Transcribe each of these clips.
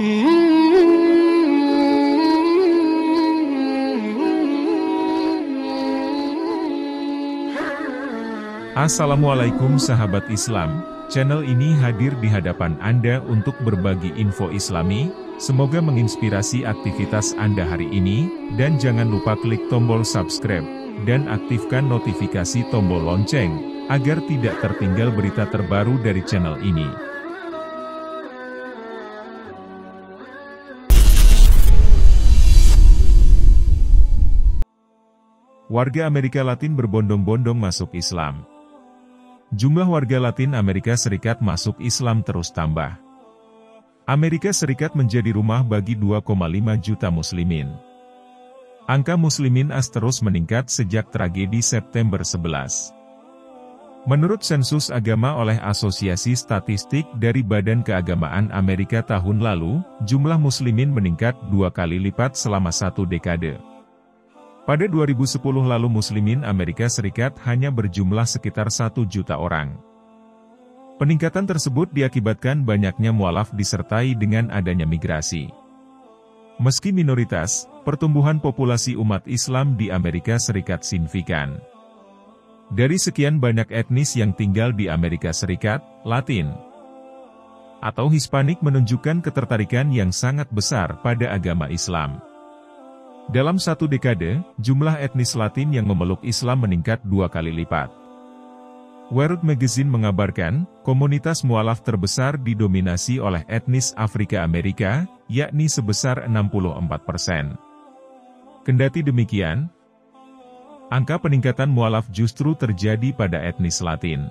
Assalamualaikum sahabat Islam, channel ini hadir di hadapan Anda untuk berbagi info Islami, semoga menginspirasi aktivitas Anda hari ini, dan jangan lupa klik tombol subscribe, dan aktifkan notifikasi tombol lonceng, agar tidak tertinggal berita terbaru dari channel ini. Warga Amerika Latin berbondong-bondong masuk Islam. Jumlah warga Latin Amerika Serikat masuk Islam terus tambah. Amerika Serikat menjadi rumah bagi 2,5 juta muslimin. Angka muslimin terus meningkat sejak tragedi September 11. Menurut sensus agama oleh Asosiasi Statistik dari Badan Keagamaan Amerika tahun lalu, jumlah muslimin meningkat 2 kali lipat selama 1 dekade. Pada 2010 lalu muslimin Amerika Serikat hanya berjumlah sekitar 1 juta orang. Peningkatan tersebut diakibatkan banyaknya mualaf disertai dengan adanya migrasi. Meski minoritas, pertumbuhan populasi umat Islam di Amerika Serikat signifikan. Dari sekian banyak etnis yang tinggal di Amerika Serikat, Latin atau Hispanik menunjukkan ketertarikan yang sangat besar pada agama Islam. Dalam 1 dekade, jumlah etnis Latin yang memeluk Islam meningkat 2 kali lipat. World Magazine mengabarkan, komunitas mualaf terbesar didominasi oleh etnis Afrika Amerika, yakni sebesar 64%. Kendati demikian, angka peningkatan mualaf justru terjadi pada etnis Latin.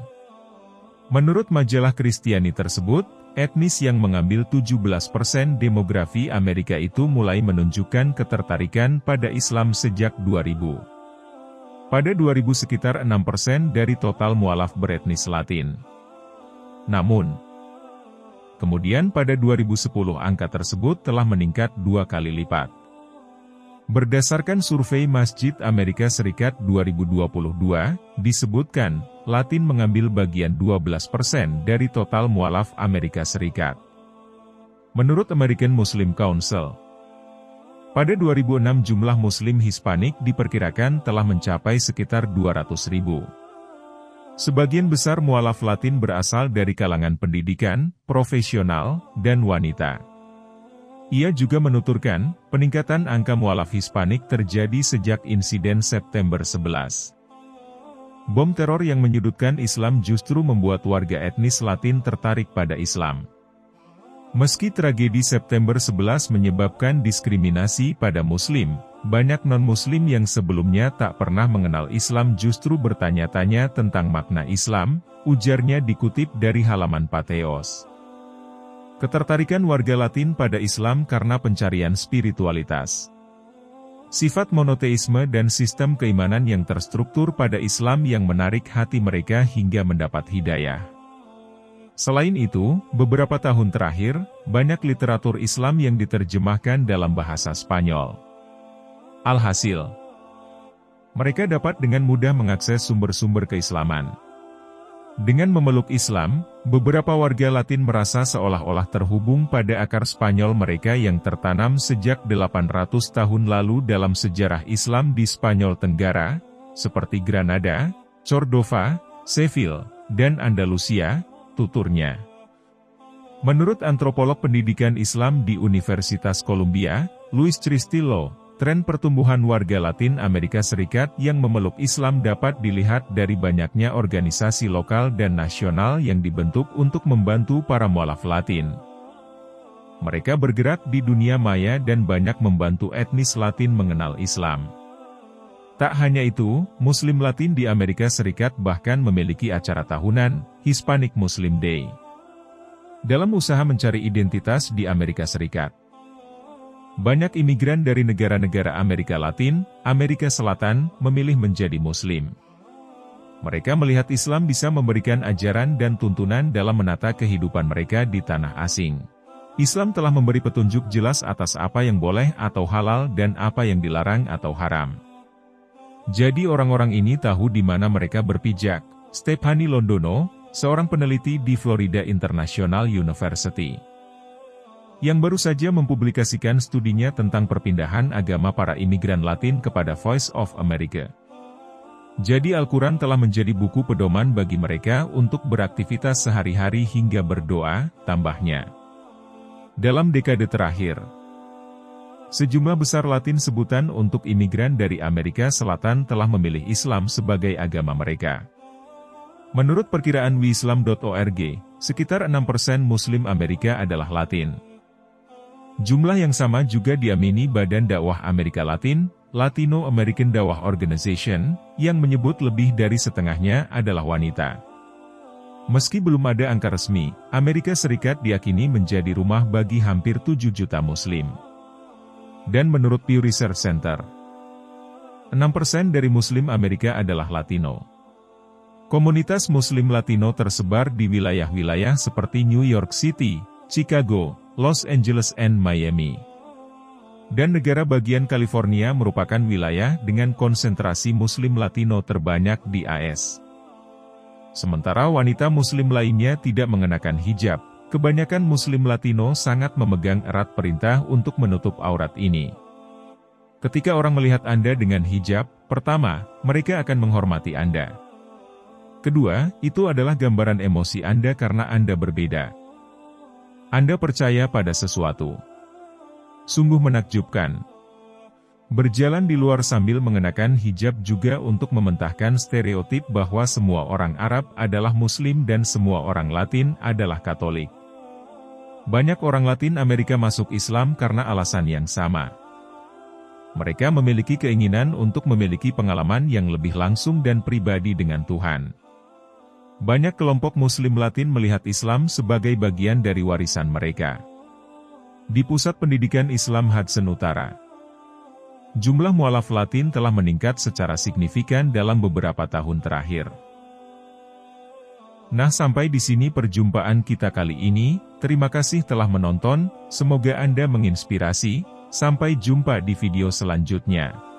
Menurut majalah Kristiani tersebut, etnis yang mengambil 17% demografi Amerika itu mulai menunjukkan ketertarikan pada Islam sejak 2000. Pada 2000 sekitar 6% dari total mualaf beretnis Latin. Namun, kemudian pada 2010 angka tersebut telah meningkat 2 kali lipat. Berdasarkan survei Masjid Amerika Serikat 2022, disebutkan, Latin mengambil bagian 12% dari total mualaf Amerika Serikat. Menurut American Muslim Council, pada 2006 jumlah Muslim Hispanik diperkirakan telah mencapai sekitar 200.000. Sebagian besar mualaf Latin berasal dari kalangan pendidikan, profesional, dan wanita. Ia juga menuturkan, peningkatan angka mualaf Hispanik terjadi sejak insiden September 11. Bom teror yang menyudutkan Islam justru membuat warga etnis Latin tertarik pada Islam. Meski tragedi September 11 menyebabkan diskriminasi pada Muslim, banyak non-Muslim yang sebelumnya tak pernah mengenal Islam justru bertanya-tanya tentang makna Islam, ujarnya dikutip dari halaman Patheos. Ketertarikan warga Latin pada Islam karena pencarian spiritualitas. Sifat monoteisme dan sistem keimanan yang terstruktur pada Islam yang menarik hati mereka hingga mendapat hidayah. Selain itu, beberapa tahun terakhir, banyak literatur Islam yang diterjemahkan dalam bahasa Spanyol. Alhasil, mereka dapat dengan mudah mengakses sumber-sumber keislaman. Dengan memeluk Islam, beberapa warga Latin merasa seolah-olah terhubung pada akar Spanyol mereka yang tertanam sejak 800 tahun lalu dalam sejarah Islam di Spanyol Tenggara, seperti Granada, Cordova, Seville, dan Andalusia, tuturnya. Menurut antropolog pendidikan Islam di Universitas Columbia, Luis Tristillo, tren pertumbuhan warga Latin Amerika Serikat yang memeluk Islam dapat dilihat dari banyaknya organisasi lokal dan nasional yang dibentuk untuk membantu para mualaf Latin. Mereka bergerak di dunia maya dan banyak membantu etnis Latin mengenal Islam. Tak hanya itu, Muslim Latin di Amerika Serikat bahkan memiliki acara tahunan, Hispanic Muslim Day, dalam usaha mencari identitas di Amerika Serikat. Banyak imigran dari negara-negara Amerika Latin, Amerika Selatan, memilih menjadi Muslim. Mereka melihat Islam bisa memberikan ajaran dan tuntunan dalam menata kehidupan mereka di tanah asing. Islam telah memberi petunjuk jelas atas apa yang boleh atau halal dan apa yang dilarang atau haram. Jadi orang-orang ini tahu di mana mereka berpijak. Stephanie Londono, seorang peneliti di Florida International University. yang baru saja mempublikasikan studinya tentang perpindahan agama para imigran Latin kepada Voice of America. Jadi Al-Quran telah menjadi buku pedoman bagi mereka untuk beraktivitas sehari-hari hingga berdoa, tambahnya. Dalam dekade terakhir, sejumlah besar Latin sebutan untuk imigran dari Amerika Selatan telah memilih Islam sebagai agama mereka. Menurut perkiraan wislam.org, sekitar 6% Muslim Amerika adalah Latin. Jumlah yang sama juga diamini Badan Dakwah Amerika Latin, Latino American Dakwah Organization, yang menyebut lebih dari setengahnya adalah wanita. Meski belum ada angka resmi, Amerika Serikat diyakini menjadi rumah bagi hampir 7 juta Muslim. Dan menurut Pew Research Center, 6% dari Muslim Amerika adalah Latino. Komunitas Muslim Latino tersebar di wilayah-wilayah seperti New York City, Chicago, Los Angeles and Miami. Dan negara bagian California merupakan wilayah dengan konsentrasi Muslim Latino terbanyak di AS. Sementara wanita Muslim lainnya tidak mengenakan hijab, kebanyakan Muslim Latino sangat memegang erat perintah untuk menutup aurat ini. Ketika orang melihat Anda dengan hijab, pertama, mereka akan menghormati Anda. Kedua, itu adalah gambaran emosi Anda karena Anda berbeda. Anda percaya pada sesuatu. Sungguh menakjubkan. Berjalan di luar sambil mengenakan hijab juga untuk mementahkan stereotip bahwa semua orang Arab adalah Muslim dan semua orang Latin adalah Katolik. Banyak orang Latin Amerika masuk Islam karena alasan yang sama. Mereka memiliki keinginan untuk memiliki pengalaman yang lebih langsung dan pribadi dengan Tuhan. Banyak kelompok Muslim Latin melihat Islam sebagai bagian dari warisan mereka. Di Pusat Pendidikan Islam Hudson Utara, jumlah mualaf Latin telah meningkat secara signifikan dalam beberapa tahun terakhir. Nah, sampai di sini perjumpaan kita kali ini. Terima kasih telah menonton, semoga Anda menginspirasi. Sampai jumpa di video selanjutnya.